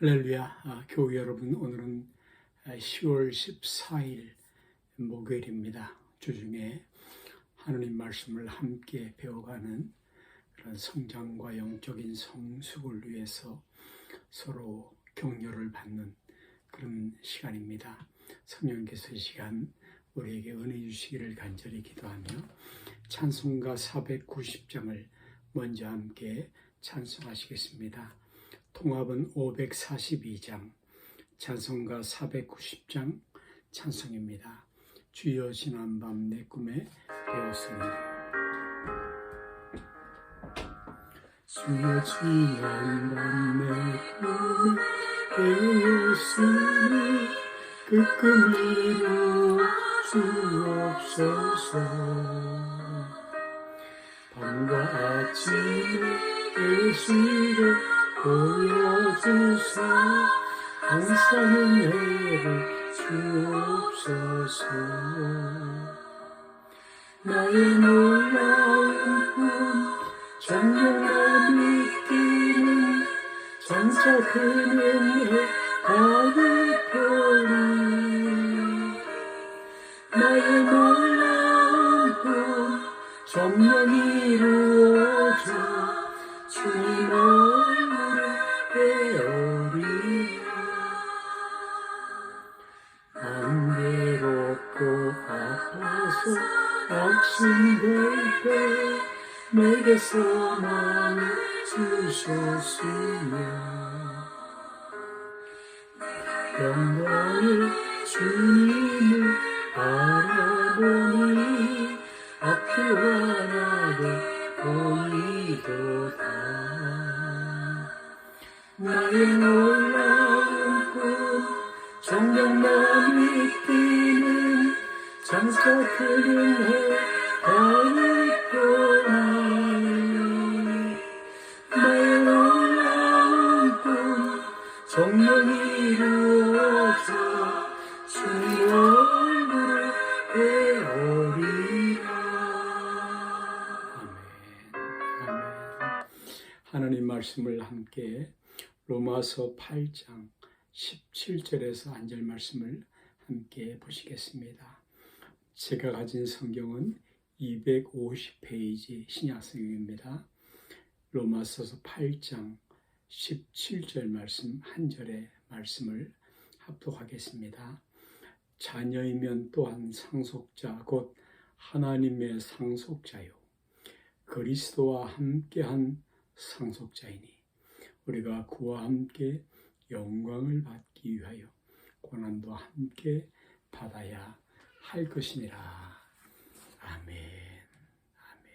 할렐루야. 교회 여러분, 오늘은 10월 14일 목요일입니다. 주중에 하나님 말씀을 함께 배워가는 그런 성장과 영적인 성숙을 위해서 서로 격려를 받는 그런 시간입니다. 성령께서 이 시간 우리에게 은혜 주시기를 간절히 기도하며 찬송가 490장을 먼저 함께 찬송하시겠습니다. 통합은 542장, 찬송가 490장 찬송입니다. 주여 지난밤 내 꿈에 깨었으니 주여 지난밤 내 꿈에 깨었으니 그 꿈 이루어 주옵소서. 밤과 아침에 계시를 보여주사 항상 은혜를 주옵소서. 나의 놀라운 꿈 정녕 믿기는 장차 그 은혜 받으리니 나의 놀라운 꿈 정녕 이루어져 주님 얼굴을 배우리라. 안 괴롭고 아파서 악심될 때 내게서 마음을 주셨으며 영광의 주님을 바라보니 앞이 환하게 보이도다. 나의 놀라운 꿈 정녕 나 믿기는 장차 그 은혜 받으리니 나의 놀라운 꿈 정녕 이루어져 주님 얼굴을 배우리라. 아멘. 하나님 말씀을 함께 로마서 8장 17절에서 한 절 말씀을 함께 보시겠습니다. 제가 가진 성경은 250페이지 신약성경입니다. 로마서 8장 17절 말씀 한 절의 말씀을 합독하겠습니다. 자녀이면 또한 상속자 곧 하나님의 상속자요 그리스도와 함께한 상속자이니 우리가 그와 함께 영광을 받기 위하여 고난도 함께 받아야 할 것이니라. 아멘. 아멘.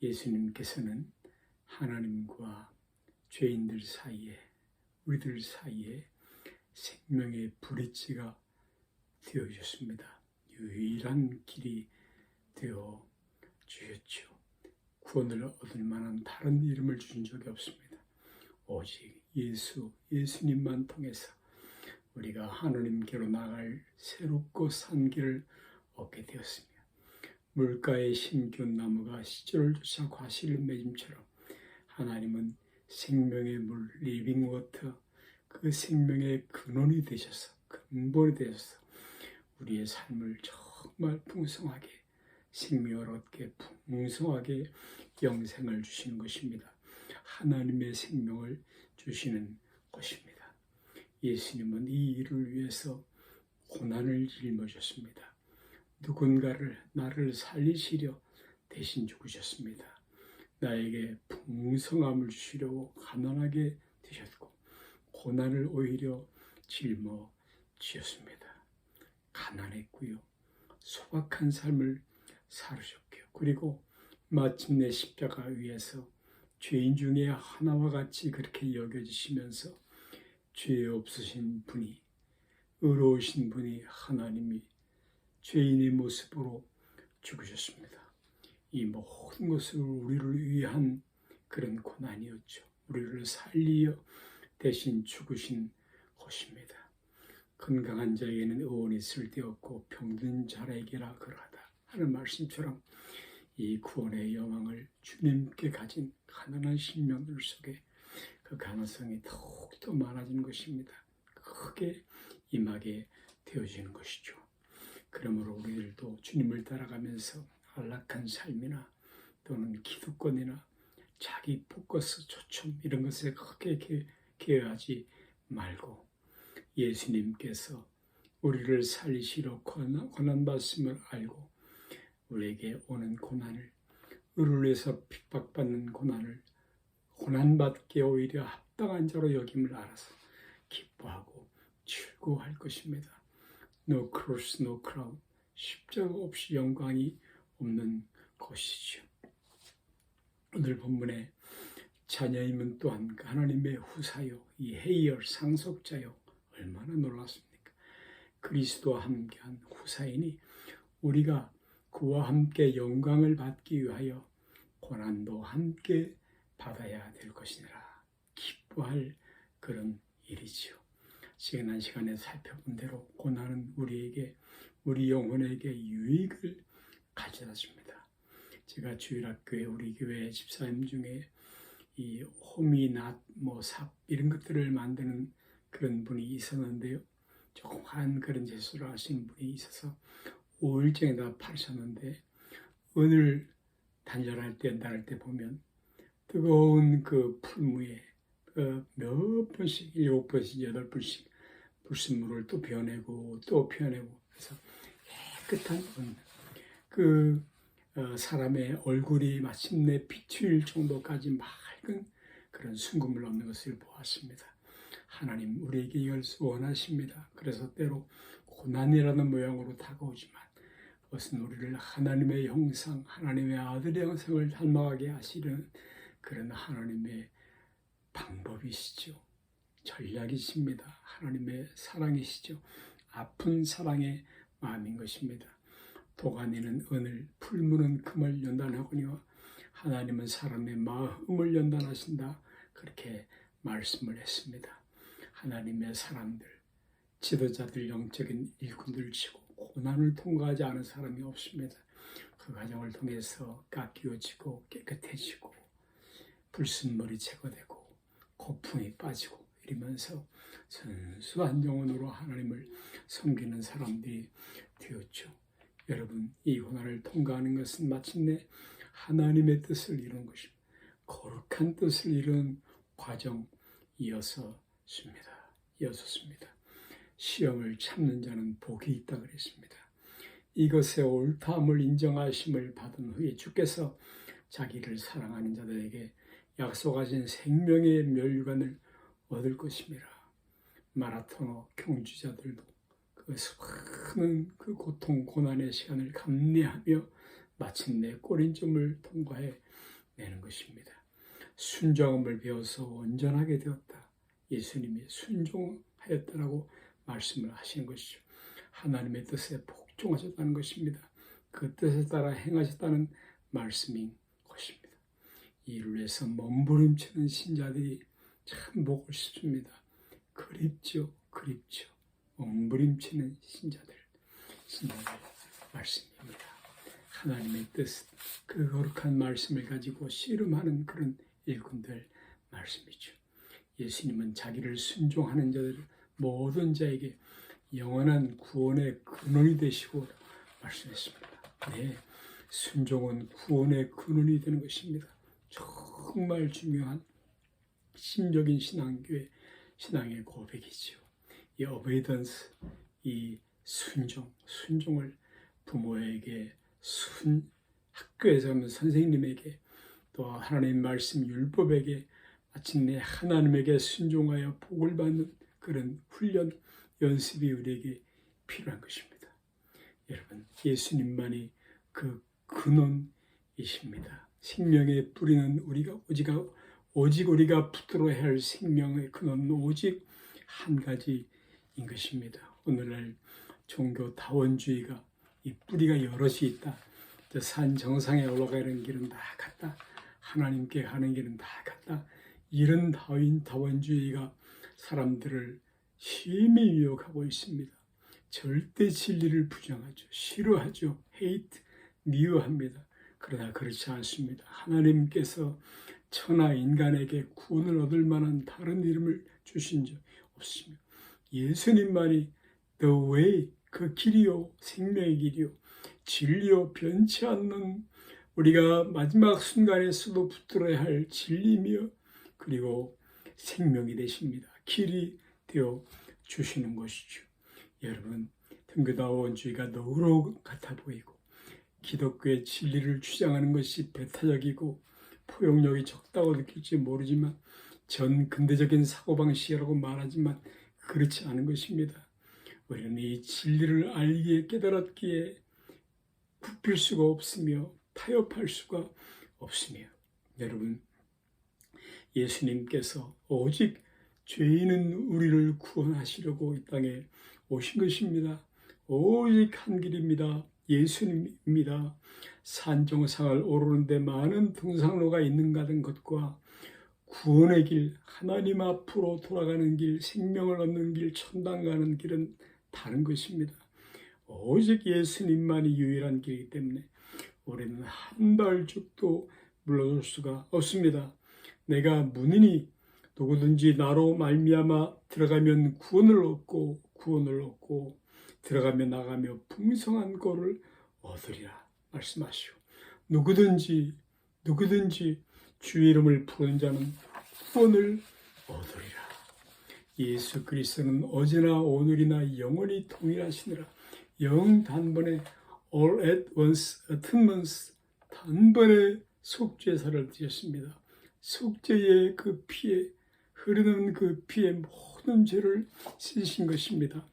예수님께서는 하나님과 죄인들 사이에 우리들 사이에 생명의 브릿지가 되어주셨습니다. 유일한 길이 되어 주셨죠. 구원을 얻을 만한 다른 이름을 주신 적이 없습니다. 오직 예수님만 통해서 우리가 하나님께로 나갈 새롭고 산 길을 얻게 되었습니다. 물가에 심겨온 나무가 시절을 쫓아 과실을 맺음처럼 하나님은 생명의 물, 리빙 워터, 그 생명의 근원이 되셔서, 근본이 되셔서 우리의 삶을 정말 풍성하게, 생명을 얻게 풍성하게 영생을 주시는 것입니다. 하나님의 생명을 주시는 것입니다. 예수님은 이 일을 위해서 고난을 짊어졌습니다. 누군가를 나를 살리시려 대신 죽으셨습니다. 나에게 풍성함을 주시려고 가난하게 되셨고 고난을 오히려 짊어지셨습니다. 가난했고요. 소박한 삶을 살으셨고요. 그리고 마침내 십자가 위에서 죄인 중에 하나와 같이 그렇게 여겨지시면서 죄 없으신 분이, 의로우신 분이 하나님이 죄인의 모습으로 죽으셨습니다. 이 모든 것을 우리를 위한 그런 고난이었죠. 우리를 살리어 대신 죽으신 것입니다. 건강한 자에게는 의원이 쓸데없고 병든 자에게라 그러하다 하는 말씀처럼 이 구원의 영광을 주님께 가진 가난한 심령들 속에 그 가능성이 더욱더 많아지는 것입니다. 크게 임하게 되어지는 것이죠. 그러므로 우리들도 주님을 따라가면서 안락한 삶이나 또는 기득권이나 자기 포커스 초점 이런 것에 크게 기여하지 말고 예수님께서 우리를 살리시러 고난받으심을 알고 우리에게 오는 고난을 의를 위해서 핍박받는 고난받기에 오히려 합당한 자로 여김을 알아서 기뻐하고 즐거워할 것입니다. No cross, no crown. 십자가 없이 영광이 없는 것이죠. 오늘 본문에 자녀임은 또한 하나님의 후사요, 이 헤이얼 상속자요. 얼마나 놀랐습니까? 그리스도와 함께한 후사이니 우리가 그와 함께 영광을 받기 위하여 고난도 함께 받아야 될 것이니라. 기뻐할 그런 일이지요. 지난 시간에 살펴본 대로 고난은 우리 영혼에게 유익을 가져다 줍니다. 제가 주일학교에 우리 교회 집사님 중에 이 호미, 낫, 삽 이런 것들을 만드는 그런 분이 있었는데요. 조그마한 그런 재수를 하시는 분이 있어서 5일째에다 파셨는데 오늘 단절할 때 나를 때 보면 뜨거운 그 풀무에 몇 번씩 7번씩 8번씩 불순물을 또 펴내고 또 펴내고 그래서 깨끗한 그 사람의 얼굴이 마침내 비칠 정도까지 맑은 그런 순금을 얻는 것을 보았습니다. 하나님 우리에게 이걸 원하십니다. 그래서 때로 고난이라는 모양으로 다가오지만 그것은 우리를 하나님의 형상, 하나님의 아들의 형상을 닮아가게 하시는 그런 하나님의 방법이시죠. 전략이십니다. 하나님의 사랑이시죠. 아픈 사랑의 마음인 것입니다. 도가니는 은을, 풀무는 금을 연단하거니와 하나님은 사람의 마음을 연단하신다. 그렇게 말씀을 했습니다. 하나님의 사람들, 지도자들, 영적인 일꾼들 치고 고난을 통과하지 않은 사람이 없습니다. 그 과정을 통해서 깎이어지고 깨끗해지고 불순물이 제거되고 거품이 빠지고 이러면서 순수한 영혼으로 하나님을 섬기는 사람들이 되었죠. 여러분, 이 고난을 통과하는 것은 마침내 하나님의 뜻을 이루는 것입니다. 거룩한 뜻을 이루는 과정이었습니다. 시험을 참는 자는 복이 있다 그랬습니다. 이것의 옳다함을 인정하심을 받은 후에 주께서 자기를 사랑하는 자들에게 약속하신 생명의 멸류관을 얻을 것입니다. 마라토너 경주자들도 그 수많은 그 고통, 고난의 시간을 감내하며 마침내 꼬린점을 통과해 내는 것입니다. 순종함을 배워서 온전하게 되었다. 예수님이 순종하였다라고 말씀을 하신 것이죠. 하나님의 뜻에 복종하셨다는 것입니다. 그 뜻에 따라 행하셨다는 말씀인 것입니다. 이를 위해서 몸부림치는 신자들이 참 보고 싶습니다. 그립죠. 몸부림치는 신자들 말씀입니다. 하나님의 뜻, 그 거룩한 말씀을 가지고 씨름하는 그런 일꾼들 말씀이죠. 예수님은 자기를 순종하는 자들 모든 자에게 영원한 구원의 근원이 되시고 말씀했습니다. 네, 순종은 구원의 근원이 되는 것입니다. 정말 중요한 심적인 신앙의 고백이죠. 이 obedience, 이 순종을 부모에게, 학교에서 하면 선생님에게, 또 하나님 말씀 율법에게, 마침내 하나님에게 순종하여 복을 받는 그런 훈련, 연습이 우리에게 필요한 것입니다. 여러분, 예수님만이 그 근원이십니다. 생명의 뿌리는 오직 우리가 붙들어야 할 생명의 근원은 오직 한 가지인 것입니다. 오늘날 종교 다원주의가 이 뿌리가 여럿이 있다. 산 정상에 올라가는 길은 다 같다. 하나님께 가는 길은 다 같다. 이런 다원주의가 사람들을 심히 유혹하고 있습니다. 절대 진리를 부정하죠. 싫어하죠. 미워합니다. 그러나 그렇지 않습니다. 하나님께서 천하 인간에게 구원을 얻을 만한 다른 이름을 주신 적 없으며 예수님만이 the way, 그 길이요 생명의 길이요 진리요 변치 않는 우리가 마지막 순간에서도 붙들어야 할 진리며 그리고 생명이 되십니다. 길이 되어 주시는 것이죠. 여러분, 등교다원주의가 너그러운 것 같아 보이고 기독교의 진리를 주장하는 것이 배타적이고 포용력이 적다고 느낄지 모르지만 전 근대적인 사고방식이라고 말하지만 그렇지 않은 것입니다. 우리는 이 진리를 알기에 깨달았기에 굽힐 수가 없으며 타협할 수가 없으며 여러분, 예수님께서 오직 죄 있는 우리를 구원하시려고 이 땅에 오신 것입니다. 오직 한 길입니다. 예수님입니다. 산 정상을 오르는데 많은 등산로가 있는 가는 것과 구원의 길, 하나님 앞으로 돌아가는 길, 생명을 얻는 길, 천당 가는 길은 다른 것입니다. 오직 예수님만이 유일한 길이기 때문에 우리는 한 발짝도 물러설 수가 없습니다. 내가 문이니 누구든지 나로 말미암아 들어가면 구원을 얻고 들어가며 나가며 풍성한 꼴을 얻으리라 말씀하시오. 누구든지 주의 이름을 부르는 자는 구원을 얻으리라. 예수 그리스도는 어제나 오늘이나 영원히 동일하시니라. 영 단번에 all at once atonement 단번에 속죄사를 드렸습니다. 속죄의 그 피에 흐르는 그 피에 모든 죄를 씻으신 것입니다.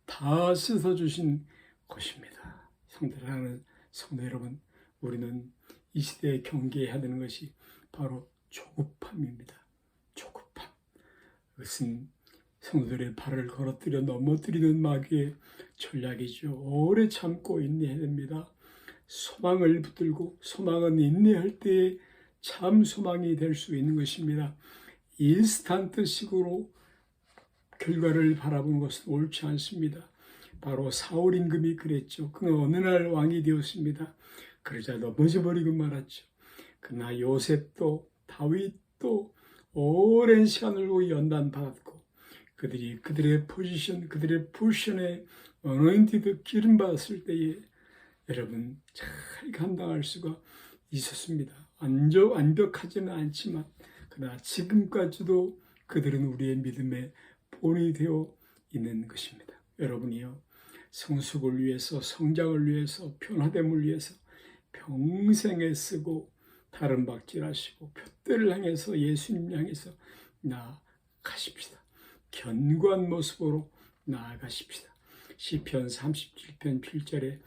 다 씻어주신 것입니다. 사랑하는 성도 여러분, 우리는 이 시대에 경계해야 되는 것이 바로 조급함입니다. 조급함. 그것은 성도들의 발을 걸어뜨려 넘어뜨리는 마귀의 전략이죠. 오래 참고 인내해야 됩니다. 소망을 붙들고 소망은 인내할 때에 참 소망이 될 수 있는 것입니다. 인스턴트식으로 결과를 바라보는 것은 옳지 않습니다. 바로 사울 임금이 그랬죠. 그는 어느 날 왕이 되었습니다. 그러자 넘어져버리고 말았죠. 그러나 요셉도 다윗도 오랜 시간을 연단받았고 그들의 포지션에 어노인티드 기름 받았을 때에 여러분 잘 감당할 수가 있었습니다. 완벽하지는 않지만 그러나 지금까지도 그들은 우리의 믿음의 본이 되어 있는 것입니다. 여러분이요, 성숙을 위해서, 성장을 위해서, 변화됨을 위해서 평생 애쓰고 다른 박질하시고 푯대를 향해서 예수님 향해서 나아가십시다. 견고한 모습으로 나아가십시다. 시편 37편 7절에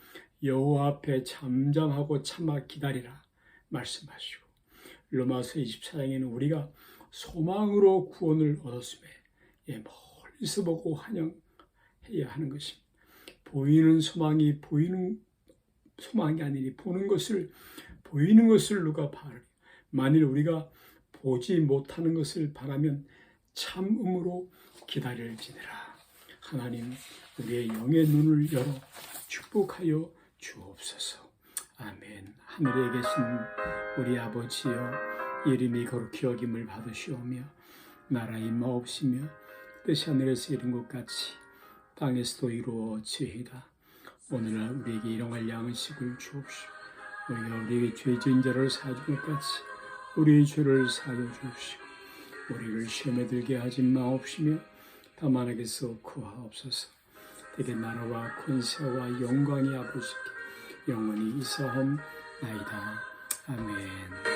여호와 앞에 잠잠하고 참아 기다리라 말씀하시고 로마서 24장에는 우리가 소망으로 구원을 얻었음에 멀리서 보고 환영해야 하는 것입니다. 보이는 소망이 보이는 소망이 아니니 보이는 것을 누가 바라리. 만일 우리가 보지 못하는 것을 바라면 참음으로 기다릴지니라. 하나님 우리의 영의 눈을 열어 축복하여 주옵소서. 아멘. 하늘에 계신 우리 아버지여, 이름이 거룩히 여김을 받으시오며 나라 임하옵시며 뜻이 하늘에서 이룬 것 같이 땅에서도 이루어지이다. 오늘날 우리에게 일용할 양식을 주옵시오. 우리가 우리에게 죄 지은 자를 사하는 것 같이 우리의 죄를 사하여 주옵시고 우리를 시험에 들게 하지 마옵시며 다만 악에서 구하옵소서. 대개 나라와 권세와 영광이 아버지께 영원히 있사옵나이다. 아멘.